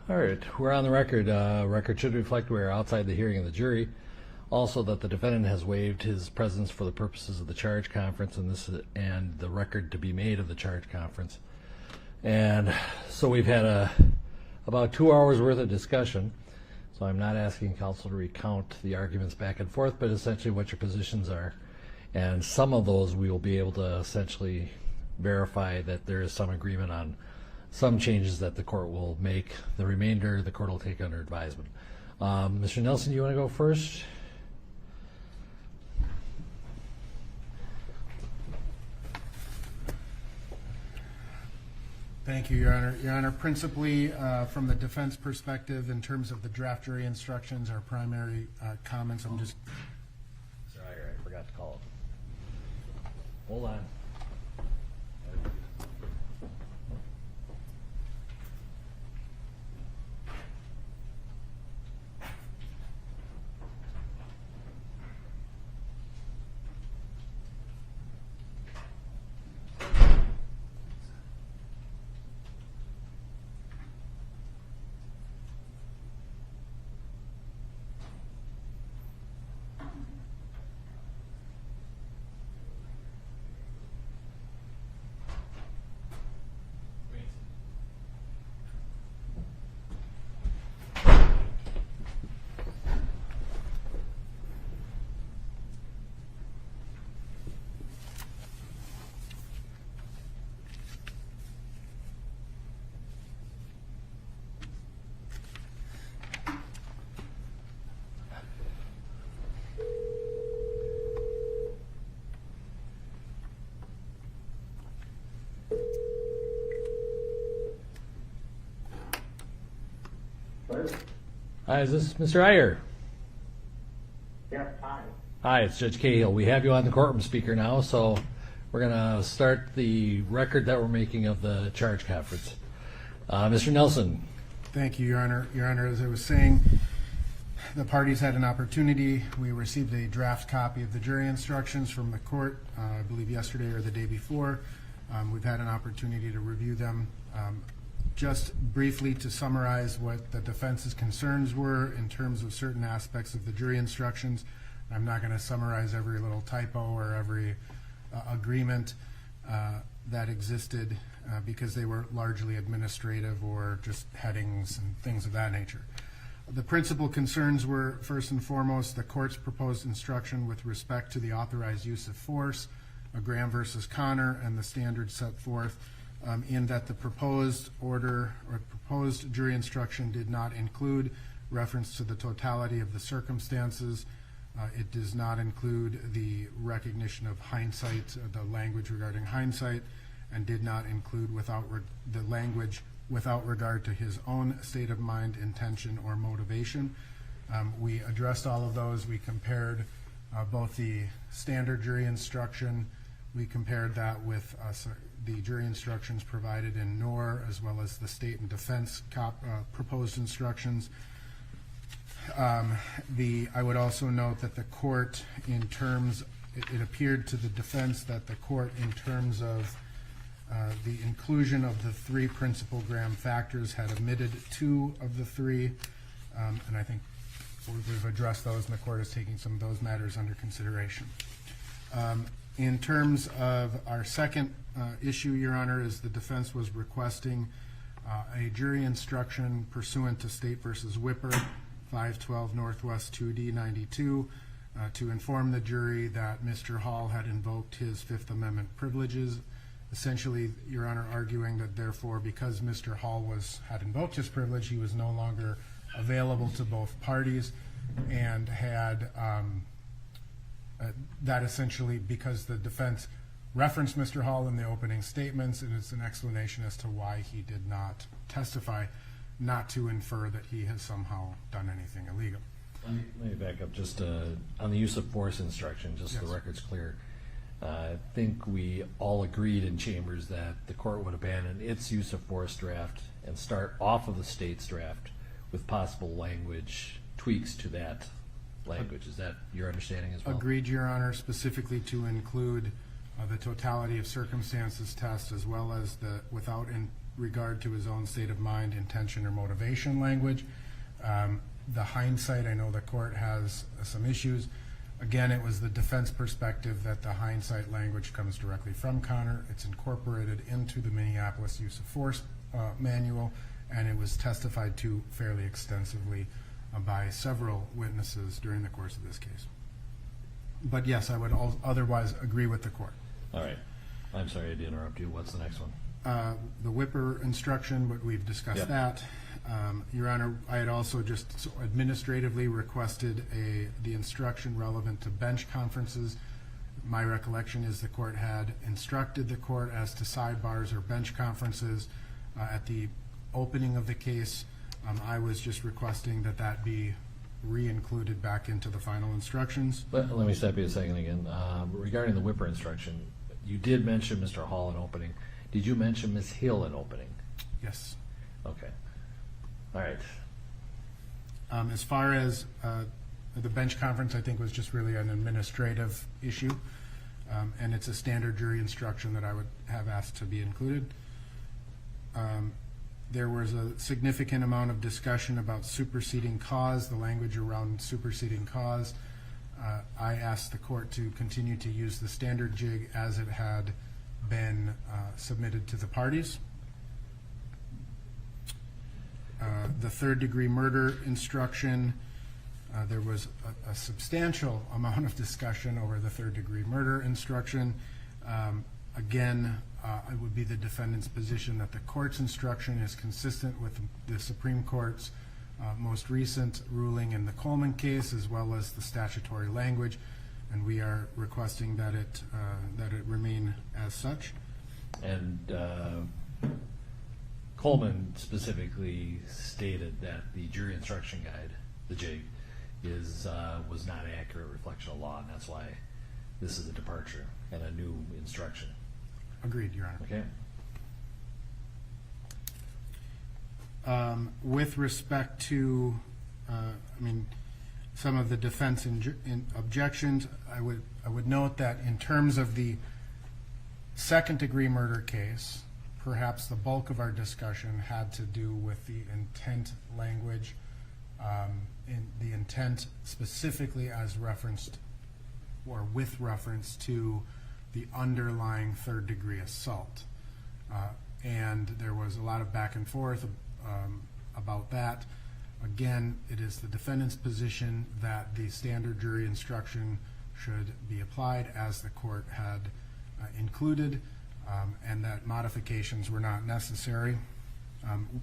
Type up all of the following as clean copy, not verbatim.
All right, we're on the record. Record should reflect we are outside the hearing of the jury. Also, that the defendant has waived his presence for the purposes of the charge conference and the record to be made of the charge conference. And so we've had about 2 hours worth of discussion. So I'm not asking counsel to recount the arguments back and forth, but essentially what your positions are. And some of those we will be able to essentially verify that there is some agreement on some changes that the court will make. The remainder the court will take under advisement. Mr. Nelson, do you want to go first? Thank you, Your Honor. Your Honor, principally from the defense perspective, in terms of the draft jury instructions, our primary comments, I'm just... Sorry, I forgot to call it. Hold on. Hi, is this Mr. Iyer? Yes, hi. Hi, it's Judge Cahill. We have you on the courtroom speaker now, so we're going to start the record that we're making of the charge conference. Mr. Nelson. Thank you, Your Honor. Your Honor, as I was saying, the parties had an opportunity. We received a draft copy of the jury instructions from the court, I believe yesterday or the day before. We've had an opportunity to review them. Just briefly to summarize what the defense's concerns were in terms of certain aspects of the jury instructions. I'm not going to summarize every little typo or every agreement that existed because they were largely administrative or just headings and things of that nature. The principal concerns were, first and foremost, the court's proposed instruction with respect to the authorized use of force, Graham versus Connor, and the standards set forth in that the proposed order or proposed jury instruction did not include reference to the totality of the circumstances. It does not include the recognition of hindsight, the language regarding hindsight, and did not include the language without regard to his own state of mind, intention, or motivation. We addressed all of those. We compared both the standard jury instruction. We compared that with the jury instructions provided in Knorr, as well as the state and defense proposed instructions. I would also note that the court, in terms, it appeared to the defense that the court, in terms of the inclusion of the three principal Graham factors, had omitted two of the three, and I think we've addressed those, and the court is taking some of those matters under consideration. In terms of our second issue, Your Honor, is the defense was requesting a jury instruction pursuant to State versus Whipper, 512 Northwest 2D 92, to inform the jury that Mr. Hall had invoked his Fifth Amendment privileges. Essentially, Your Honor, arguing that therefore, because Mr. Hall had invoked his privilege, he was no longer available to both parties, and had that essentially, because the defense referenced Mr. Hall in the opening statements, and it's an explanation as to why he did not testify, not to infer that he has somehow done anything illegal. Let me back up just on the use of force instruction, just so the record's clear. I think we all agreed in chambers that the court would abandon its use of force draft and start off of the state's draft with possible language tweaks to that language. Is that your understanding as well? Agreed, Your Honor, specifically to include the totality of circumstances test, as well as the without in regard to his own state of mind, intention, or motivation language. The hindsight, I know the court has some issues. Again, it was the defense perspective that the hindsight language comes directly from Connor. It's incorporated into the Minneapolis use of force manual, and it was testified to fairly extensively by several witnesses during the course of this case. But yes, I would otherwise agree with the court. All right. I'm sorry to interrupt you. What's the next one? The Whipper instruction, but we've discussed Yep. that. Your Honor, I had also just administratively requested the instruction relevant to bench conferences. My recollection is the court had instructed the court as to sidebars or bench conferences at the opening of the case. I was just requesting that that be re-included back into the final instructions. Let me stop you a second again. Regarding the Whipper instruction, you did mention Mr. Hall in opening. Did you mention Ms. Hill in opening? Yes. Okay. All right. As far as the bench conference, I think was just really an administrative issue, and it's a standard jury instruction that I would have asked to be included. There was a significant amount of discussion about superseding cause, the language around superseding cause. I asked the court to continue to use the standard jig as it had been submitted to the parties. The third-degree murder instruction, there was a substantial amount of discussion over the third-degree murder instruction. Again, it would be the defendant's position that the court's instruction is consistent with the Supreme Court's most recent ruling in the Coleman case, as well as the statutory language, and we are requesting that it remain as such. And Coleman specifically stated that the jury instruction guide, the JIG, was not an accurate reflection of law, and that's why this is a departure and a new instruction. Agreed, Your Honor. Okay. With respect to, some of the defense objections, I would note that in terms of the second-degree murder case, perhaps the bulk of our discussion had to do with the intent language, in the intent specifically as referenced or with reference to the underlying third-degree assault. And there was a lot of back and forth about that. Again, it is the defendant's position that the standard jury instruction should be applied as the court had included, and that modifications were not necessary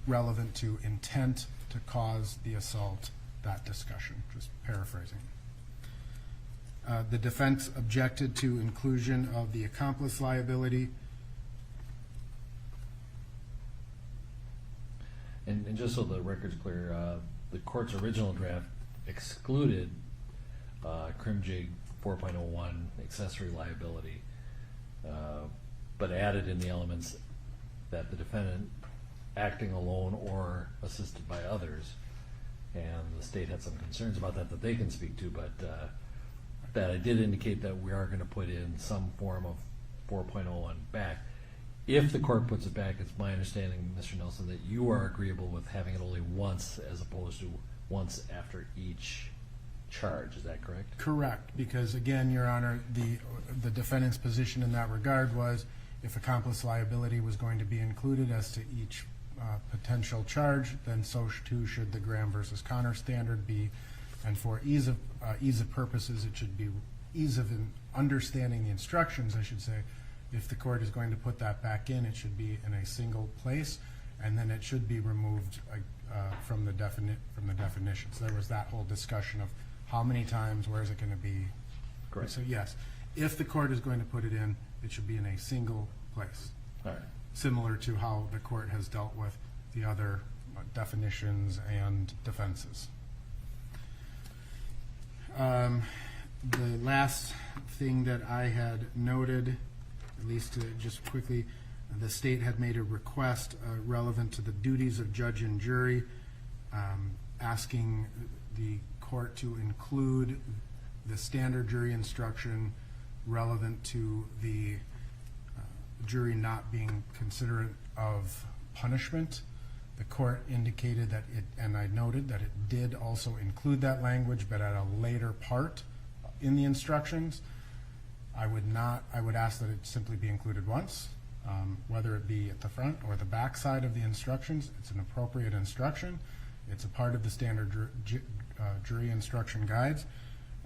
relevant to intent to cause the assault, that discussion, just paraphrasing. The defense objected to inclusion of the accomplice liability. And just so the record's clear, the court's original draft excluded Crim Jig 4.01 accessory liability, but added in the elements that the defendant acting alone or assisted by others, and the state had some concerns about that they can speak to, but that I did indicate that we are going to put in some form of 4.01 back. If the court puts it back, it's my understanding, Mr. Nelson, that you are agreeable with having it only once as opposed to once after each charge. Is that correct? Correct, because again, Your Honor, the defendant's position in that regard was if accomplice liability was going to be included as to each potential charge, then so too should the Graham versus Connor standard be. And for ease of purposes, it should be ease of understanding the instructions, I should say. If the court is going to put that back in, it should be in a single place, and then it should be removed from the definition. So there was that whole discussion of how many times, where is it going to be? Correct. So yes, if the court is going to put it in, it should be in a single place. All right. Similar to how the court has dealt with the other definitions and defenses. The last thing that I had noted, at least just quickly, the state had made a request relevant to the duties of judge and jury, asking the court to include the standard jury instruction relevant to the jury not being considerate of punishment. The court indicated that it, and I noted that it did also include that language, but at a later part in the instructions. I would ask that it simply be included once, whether it be at the front or the back side of the instructions. It's an appropriate instruction. It's a part of the standard jury instruction guides,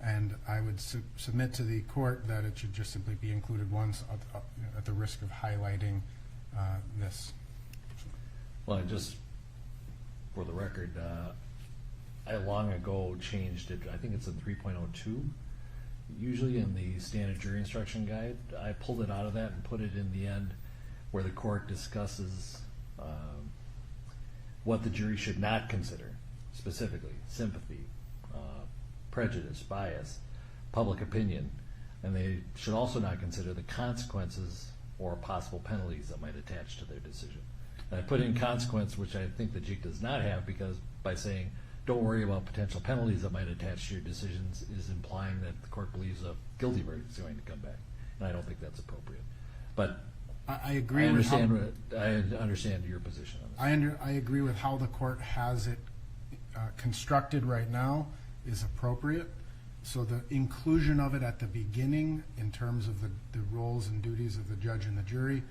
and I would submit to the court that it should just simply be included once at the risk of highlighting this. Well, just for the record, I long ago changed it. I think it's in 3.02. Usually in the standard jury instruction guide, I pulled it out of that and put it in the end where the court discusses what the jury should not consider, specifically sympathy, prejudice, bias, public opinion, and they should also not consider the consequences or possible penalties that might attach to their decision. And I put in consequence, which I think the JIC does not have, because by saying don't worry about potential penalties that might attach to your decisions is implying that the court believes a guilty verdict is going to come back, and I don't think that's appropriate. But I agree. I understand your position on this. I agree with how the court has it constructed right now is appropriate. So the inclusion of it at the beginning in terms of the roles and duties of the judge and the jury,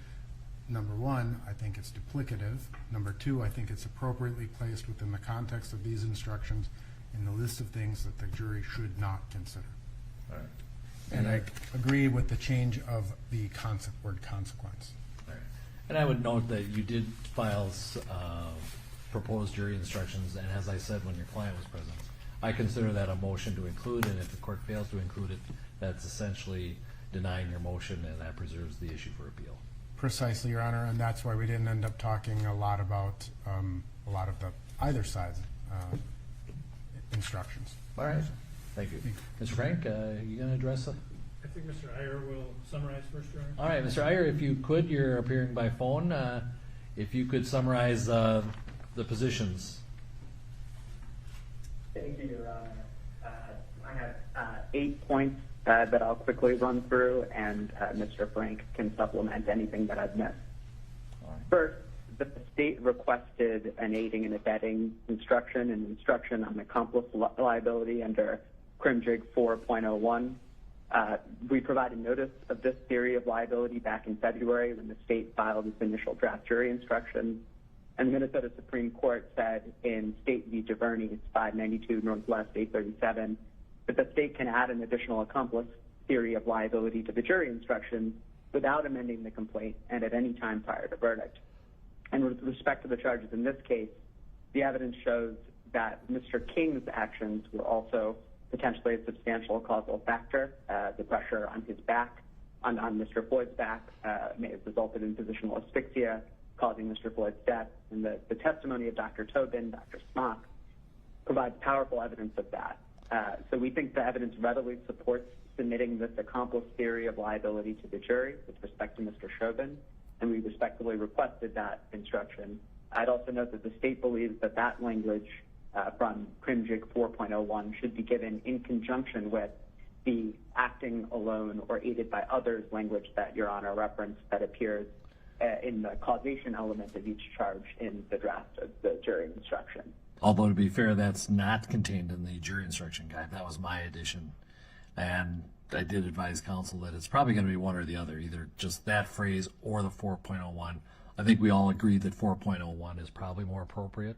number one, I think it's duplicative. Number two, I think it's appropriately placed within the context of these instructions in the list of things that the jury should not consider. All right. And I agree with the change of the word consequence. All right. And I would note that you did file proposed jury instructions, and as I said when your client was present, I consider that a motion to include, and if the court fails to include it, that's essentially denying your motion, and that preserves the issue for appeal. Precisely, Your Honor, and that's why we didn't end up talking a lot about a lot of the either side's instructions. All right. Thank you. Mr. Frank, you going to address it? I think Mr. Iyer will summarize first, Your Honor. All right, Mr. Iyer, if you could, you're appearing by phone. If you could summarize the positions. Thank you, Your Honor. I have 8 points that I'll quickly run through, and Mr. Frank can supplement anything that I've missed. All right. First, the state requested an aiding and abetting instruction and instruction on accomplice liability under CrimJig 4.01. We provided notice of this theory of liability back in February when the state filed its initial draft jury instructions. And the Minnesota Supreme Court said in State v. DuVernay, it's 592 Northwest 837, that the state can add an additional accomplice theory of liability to the jury instructions without amending the complaint and at any time prior to verdict. And with respect to the charges in this case, the evidence shows that Mr. King's actions were also potentially a substantial causal factor. The pressure on his back, on Mr. Floyd's back, may have resulted in positional asphyxia, causing Mr. Floyd's death. And the testimony of Dr. Chauvin, Dr. Smock, provides powerful evidence of that. So we think the evidence readily supports submitting this accomplice theory of liability to the jury with respect to Mr. Chauvin, and we respectfully requested that instruction. I'd also note that the state believes that that language from CrimJig 4.01 should be given in conjunction with the acting alone or aided by others language that Your Honor referenced that appears in the causation element of each charge in the draft of the jury instruction. Although, to be fair, that's not contained in the jury instruction guide. That was my addition. And I did advise counsel that it's probably going to be one or the other, either just that phrase or the 4.01. I think we all agree that 4.01 is probably more appropriate.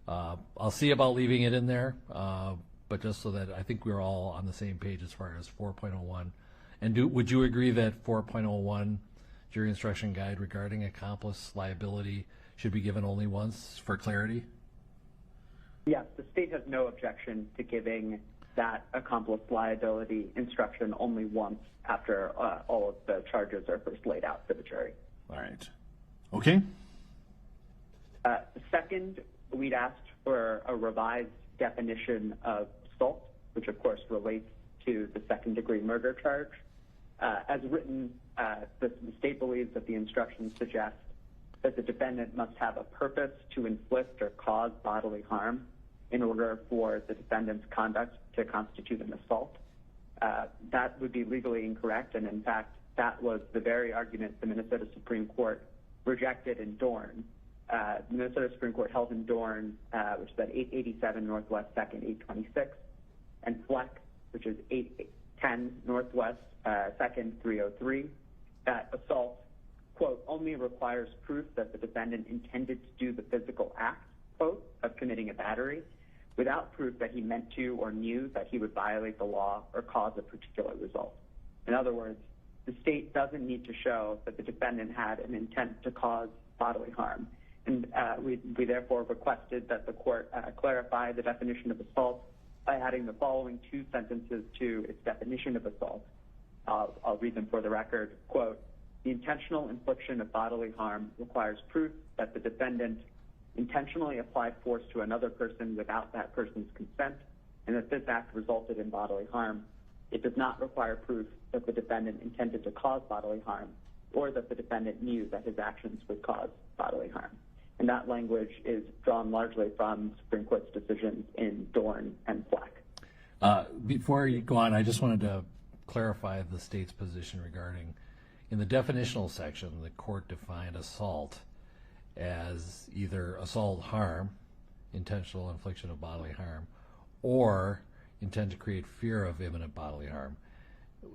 I'll see about leaving it in there, but just so that I think we're all on the same page as far as 4.01. And would you agree that 4.01 jury instruction guide regarding accomplice liability should be given only once for clarity? Yes, the state has no objection to giving that accomplice liability instruction only once after all of the charges are first laid out for the jury. All right. Okay. Second, we'd asked for a revised definition of assault, which of course relates to the second-degree murder charge. As written, the state believes that the instructions suggest that the defendant must have a purpose to inflict or cause bodily harm in order for the defendant's conduct to constitute an assault. That would be legally incorrect, and in fact, that was the very argument the Minnesota Supreme Court rejected in Dorn. The Minnesota Supreme Court held in Dorn, which is at 887 Northwest 2nd, 826, and Fleck, which is 810 Northwest 2nd, 303, that assault, quote, only requires proof that the defendant intended to do the physical act, quote, of committing a battery, without proof that he meant to or knew that he would violate the law or cause a particular result. In other words, the state doesn't need to show that the defendant had an intent to cause bodily harm. And we therefore requested that the court clarify the definition of assault by adding the following two sentences to its definition of assault. I'll read them for the record. Quote, the intentional infliction of bodily harm requires proof that the defendant intentionally applied force to another person without that person's consent, and that this act resulted in bodily harm. It does not require proof that the defendant intended to cause bodily harm or that the defendant knew that his actions would cause bodily harm. And that language is drawn largely from Supreme Court's decisions in Dorn and Fleck. Before you go on, I just wanted to clarify the state's position regarding, in the definitional section, the court defined assault as either assault harm, intentional infliction of bodily harm, or intent to create fear of imminent bodily harm.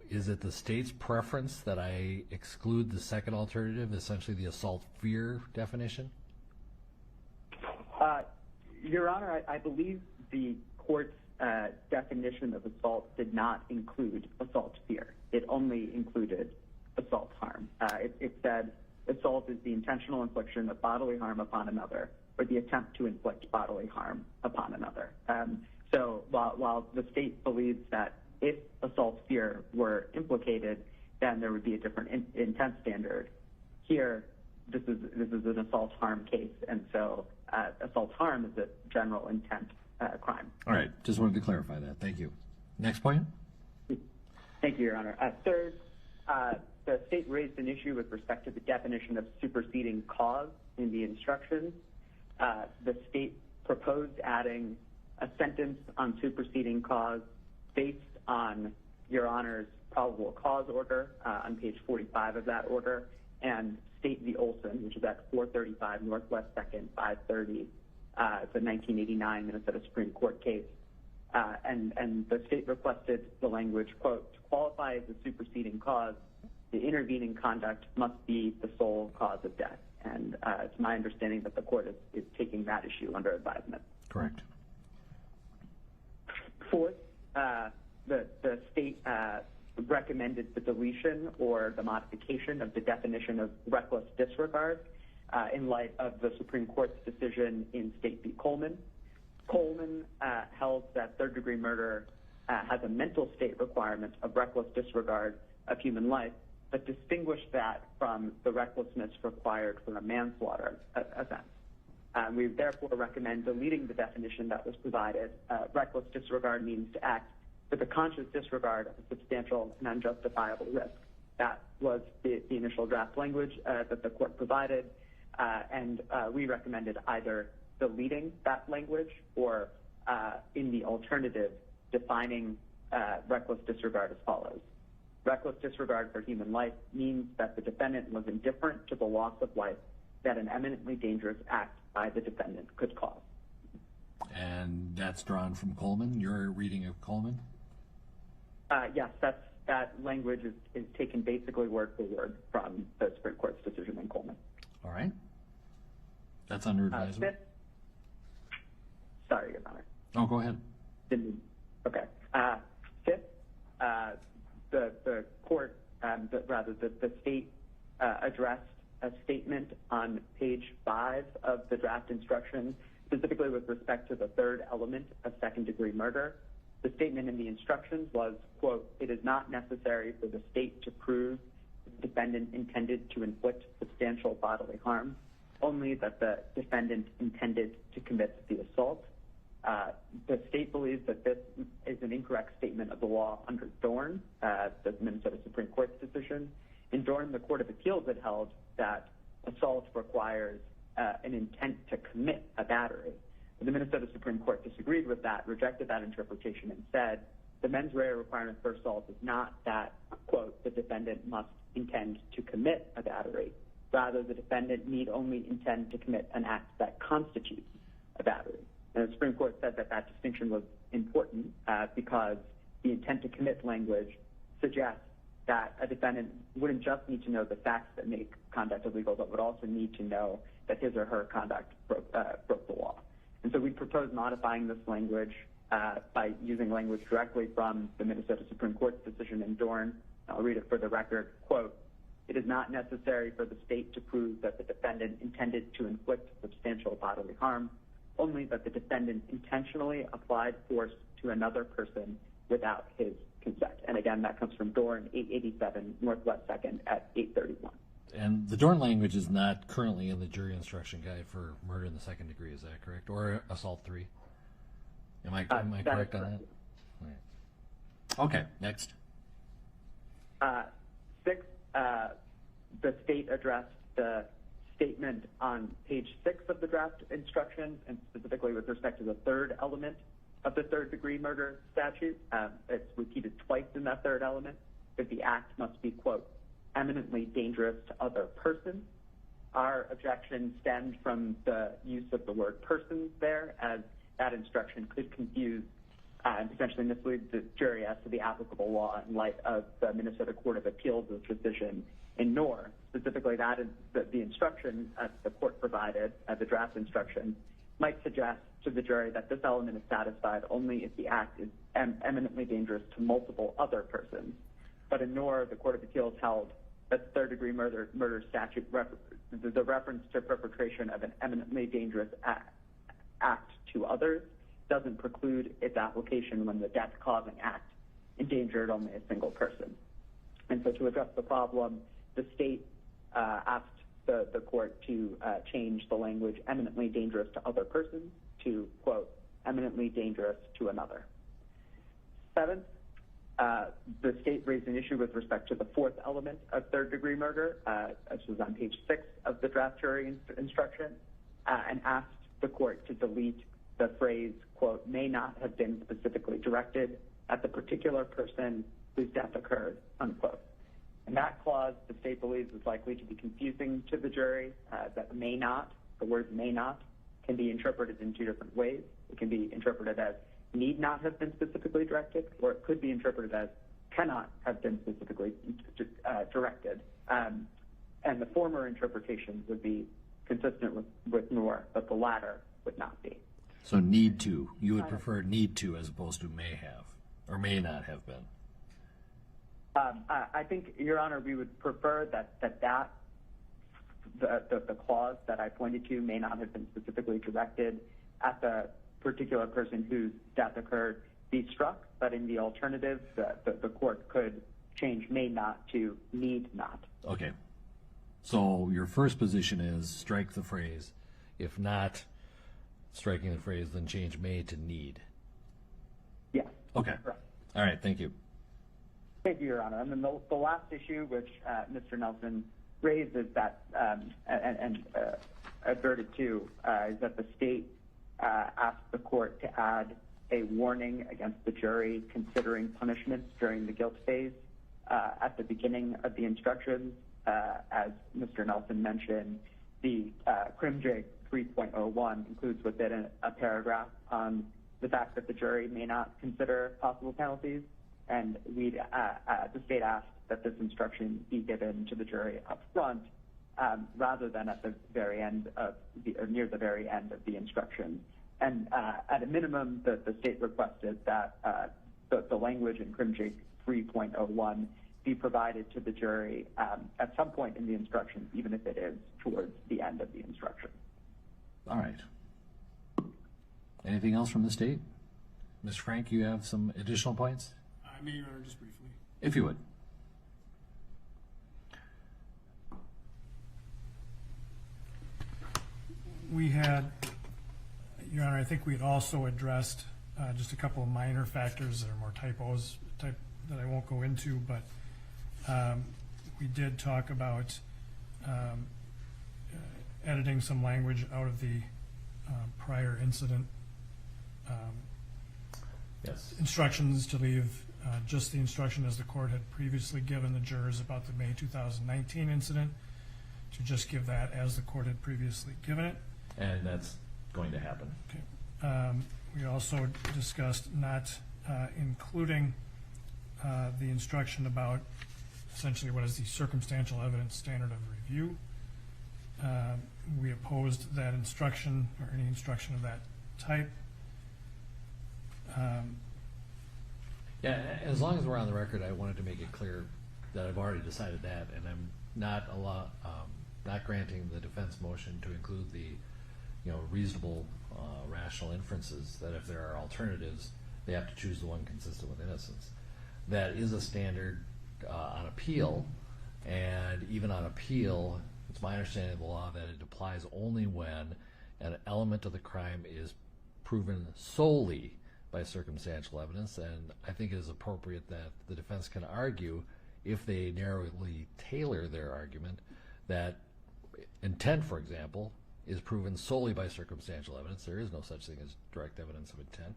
Is it the state's preference that I exclude the second alternative, essentially the assault fear definition? Your Honor, I believe the court's definition of assault did not include assault fear. It only included assault harm. It said assault is the intentional infliction of bodily harm upon another, or the attempt to inflict bodily harm upon another. So while the state believes that if assault fear were implicated, then there would be a different intent standard. Here, this is an assault harm case, and so assault harm is a general intent crime. All right, just wanted to clarify that. Thank you. Next point. Thank you, Your Honor. Third, the state raised an issue with respect to the definition of superseding cause in the instructions. The state proposed adding a sentence on superseding cause based on Your Honor's probable cause order on page 45 of that order, and State v. Olson, which is at 435 Northwest 2nd, 530. It's a 1989 Minnesota Supreme Court case. And the state requested the language, quote, to qualify as a superseding cause, the intervening conduct must be the sole cause of death. And it's my understanding that the court is taking that issue under advisement. Correct. Fourth, the state recommended the deletion or the modification of the definition of reckless disregard in light of the Supreme Court's decision in State v. Coleman. Coleman held that third-degree murder has a mental state requirement of reckless disregard of human life, but distinguished that from the recklessness required for a manslaughter offense. We therefore recommend deleting the definition that was provided. Reckless disregard means to act with a conscious disregard of a substantial and unjustifiable risk. That was the initial draft language that the court provided, and we recommended either deleting that language or, in the alternative, defining reckless disregard as follows. Reckless disregard for human life means that the defendant was indifferent to the loss of life that an eminently dangerous act by the defendant could cause. And that's drawn from Coleman, your reading of Coleman? Yes, that language is taken basically word for word from the Supreme Court's decision in Coleman. All right. That's under advisement. Sorry, Your Honor. Oh, go ahead. Okay. Fifth, the court, the state addressed a statement on page 5 of the draft instructions, specifically with respect to the third element of second-degree murder. The statement in the instructions was, quote, it is not necessary for the state to prove the defendant intended to inflict substantial bodily harm, only that the defendant intended to commit the assault. The state believes that this is an incorrect statement of the law under Dorn, the Minnesota Supreme Court's decision. In Dorn, the Court of Appeals had held that assault requires an intent to commit a battery. The Minnesota Supreme Court disagreed with that, rejected that interpretation, and said the mens rea requirement for assault is not that, quote, the defendant must intend to commit a battery. Rather, the defendant need only intend to commit an act that constitutes a battery. And the Supreme Court said that that distinction was important because the intent to commit language suggests that a defendant wouldn't just need to know the facts that make conduct illegal, but would also need to know that his or her conduct broke the law. And so we propose modifying this language by using language directly from the Minnesota Supreme Court's decision in Dorn. I'll read it for the record. Quote, "It is not necessary for the state to prove that the defendant intended to inflict substantial bodily harm, only that the defendant intentionally applied force to another person without his consent." And again, that comes from Dorn, 887 Northwest 2nd at 831. And the Dorn language is not currently in the jury instruction guide for murder in the second degree, is that correct? Or assault 3? Am I correct on that? All right. Okay, next. 6, the state addressed the statement on page 6 of the draft instructions, and specifically with respect to the third element of the third-degree murder statute. It's repeated twice in that third element, that the act must be, quote, eminently dangerous to other persons. Our objection stemmed from the use of the word persons there, as that instruction could confuse and potentially mislead the jury as to the applicable law in light of the Minnesota Court of Appeals' decision in Knorr. Specifically, that is the instruction the court provided, the draft instruction, might suggest to the jury that this element is satisfied only if the act is eminently dangerous to multiple other persons. But in Knorr, the Court of Appeals held that the third-degree murder statute, the reference to perpetration of an eminently dangerous act to others, doesn't preclude its application when the death-causing act endangered only a single person. And so to address the problem, the state asked the court to change the language eminently dangerous to other persons to, quote, eminently dangerous to another. 7th, the state raised an issue with respect to the fourth element of third-degree murder, this was on page 6 of the draft jury instruction, and asked the court to delete the phrase, quote, may not have been specifically directed at the particular person whose death occurred, unquote. And that clause, the state believes, is likely to be confusing to the jury, that may not, the word may not, can be interpreted in two different ways. It can be interpreted as need not have been specifically directed, or it could be interpreted as cannot have been specifically directed. And the former interpretation would be consistent with Knorr, but the latter would not be. So need to. You would prefer need to as opposed to may have, or may not have been. I think, Your Honor, we would prefer that the clause that I pointed to may not have been specifically directed at the particular person whose death occurred be struck, but in the alternative, the court could change may not to need not. Okay. So your first position is strike the phrase. If not striking the phrase, then change may to need. Yes. Okay. Correct. All right. Thank you. Thank you, Your Honor. And then the last issue, which Mr. Nelson raised, is that and adverted to, is that the state asked the court to add a warning against the jury considering punishments during the guilt phase at the beginning of the instructions. As Mr. Nelson mentioned, the CrimJig 3.01 includes within it a paragraph on the fact that the jury may not consider possible penalties. And the state asked that this instruction be given to the jury up front rather than at the very end of or near the very end of the instruction. And at a minimum, the state requested that the language in CrimJig 3.01 be provided to the jury at some point in the instructions, even if it is towards the end of the instruction. All right. Anything else from the state? Mr. Frank, you have some additional points? I may, Your Honor, just briefly. If you would. We had, Your Honor, I think we had also addressed just a couple of minor factors that are more typos that I won't go into, but we did talk about editing some language out of the prior incident Yes. instructions to leave just the instruction as the court had previously given the jurors about the May 2019 incident, to just give that as the court had previously given it. And that's going to happen. Okay. We also discussed not including the instruction about essentially what is the circumstantial evidence standard of review. We opposed that instruction, or any instruction of that type. Yeah, as long as we're on the record, I wanted to make it clear that I've already decided that, and I'm not not granting the defense motion to include the, reasonable, rational inferences, that if there are alternatives, they have to choose the one consistent with innocence. That is a standard on appeal, and even on appeal, it's my understanding of the law that it applies only when an element of the crime is proven solely by circumstantial evidence, and I think it is appropriate that the defense can argue, if they narrowly tailor their argument, that intent, for example, is proven solely by circumstantial evidence. There is no such thing as direct evidence of intent,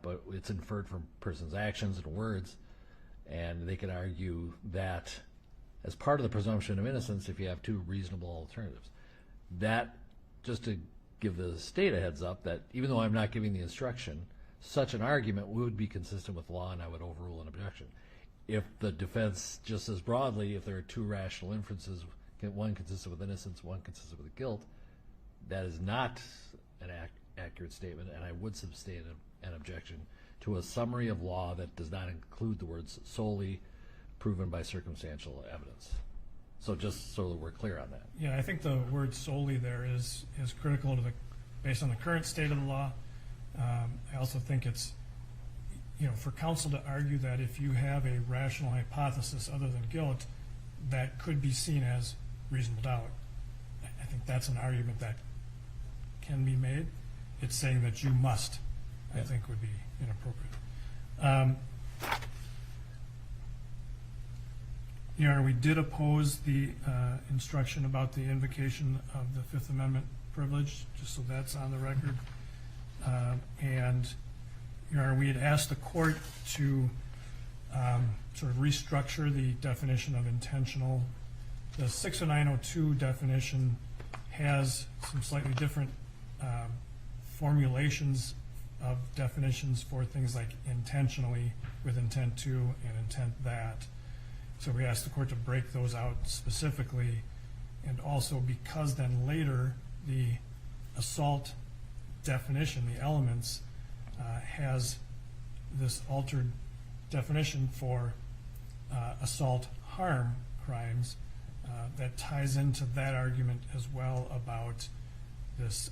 but it's inferred from person's actions and words, and they can argue that as part of the presumption of innocence, if you have two reasonable alternatives. That, just to give the state a heads up, that even though I'm not giving the instruction, such an argument would be consistent with law, and I would overrule an objection. If the defense, just as broadly, if there are two rational inferences, one consistent with innocence, one consistent with guilt, that is not an accurate statement, and I would sustain an objection to a summary of law that does not include the words solely proven by circumstantial evidence. So just so that we're clear on that. Yeah, I think the word solely there is critical to based on the current state of the law. I also think it's, for counsel to argue that if you have a rational hypothesis other than guilt, that could be seen as reasonable doubt. I think that's an argument that can be made. It's saying that you must, I think, would be inappropriate. Your Honor, we did oppose the instruction about the invocation of the Fifth Amendment privilege, just so that's on the record. And, Your Honor, we had asked the court to sort of restructure the definition of intentional. The 60902 definition has some slightly different formulations of definitions for things like intentionally, with intent to, and intent that. So we asked the court to break those out specifically, and also because then later the assault definition, the elements, has this altered definition for assault harm crimes that ties into that argument as well about this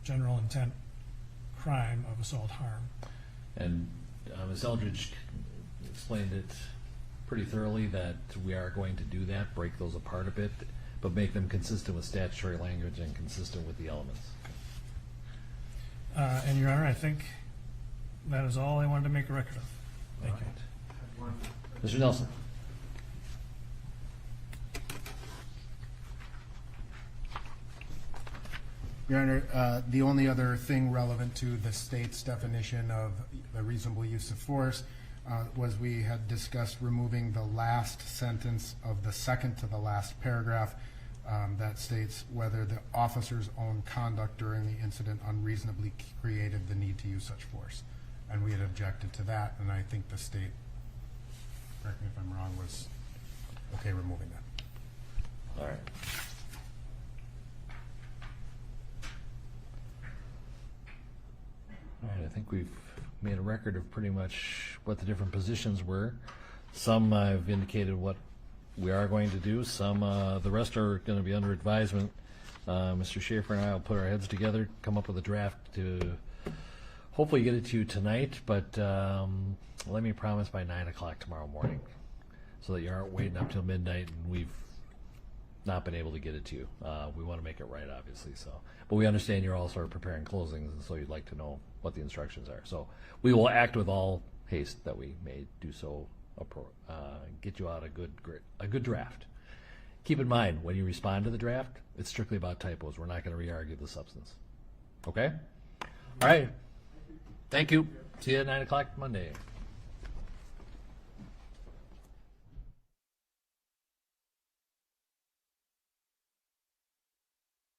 general intent crime of assault harm. And Ms. Eldridge explained it pretty thoroughly that we are going to do that, break those apart a bit, but make them consistent with statutory language and consistent with the elements. And Your Honor, I think that is all I wanted to make a record of. Thank you. Mr. Nelson. Your Honor, the only other thing relevant to the state's definition of the reasonable use of force was we had discussed removing the last sentence of the second to the last paragraph that states whether the officer's own conduct during the incident unreasonably created the need to use such force. And we had objected to that, and I think the state, correct me if I'm wrong, was okay removing that. All right. All right, I think we've made a record of pretty much what the different positions were. Some I've indicated what we are going to do. Some, the rest are going to be under advisement. Mr. Schaefer and I will put our heads together, come up with a draft to hopefully get it to you tonight, but let me promise by 9 o'clock tomorrow morning so that you aren't waiting up till midnight and we've not been able to get it to you. We want to make it right, obviously. So, but we understand you're all sort of preparing closings, and so you'd like to know what the instructions are. So we will act with all haste that we may do so, get you out a good draft. Keep in mind, when you respond to the draft, it's strictly about typos. We're not going to re-argue the substance. Okay? All right. Thank you. See you at 9 o'clock Monday.